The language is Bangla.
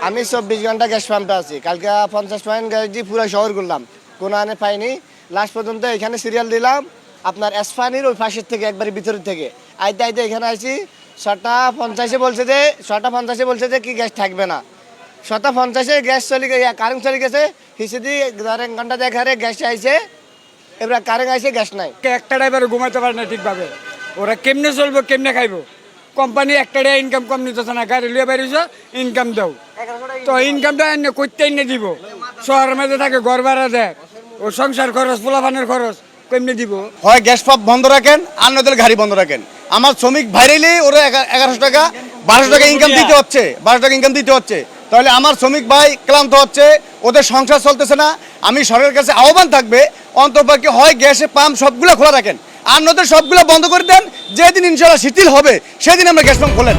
আমি 24 ঘন্টা গ্যাস পাম্পে আছি। কালকে 50 পয়েন্ট গ্যাস দিয়ে পুরো শহর ঘুরলাম, কোনো আনে পাইনি। লাস্ট পর্যন্ত এখানে সিরিয়াল দিলাম আপনার এসপানির ওই পাশের থেকে, একবারে ভিতরের থেকে আইতে আইতে এখানে আসি। 6:50 বলছে যে কি গ্যাস থাকবে না। 6:50 গ্যাস চলে গেছে, কারেন্ট চলে গেছে। হিসেবে 1 ঘন্টা দেখারে গ্যাস আইছে, এবার কারেন্ট আইছে, গ্যাস নাই। একটা ড্রাইভার ঘুমাতে পারে না ঠিকভাবে, ওরা কেমনে চলবো, কেমনে খাইবো? কোম্পানি একটা ইনকাম কম নিতেছে না, গাড়ি লিয়ে বেরিয়েছ ইনকাম দাও, তো ইনকামটা এনে করতে এনে দিব। শহরের মধ্যে থাকে, ঘর ভাড়া দেয়, ও সংসার খরচ, পোলাপানের খরচ কেমনে দিব? হয় গ্যাস পাম্প বন্ধ রাখেন, আর নদের গাড়ি বন্ধ রাখেন। আমার শ্রমিক ভাইরাইলে ওরা 1100 টাকা 1200 টাকা ইনকাম দিতে হচ্ছে, 1200 টাকা ইনকাম দিতে হচ্ছে। তাহলে আমার শ্রমিক ভাই ক্লান্ত হচ্ছে, ওদের সংসার চলতেছে না। আমি সরকারের কাছে আহ্বান থাকবে, অন্তপক্ষে হয় গ্যাসের পাম্প সবগুলো খোলা রাখেন, আর নদের সবগুলো বন্ধ করে দেন। যেদিন ইনশাল্লাহ শিথিল হবে সেদিন আমরা গ্যাস পাম্প খোলেন।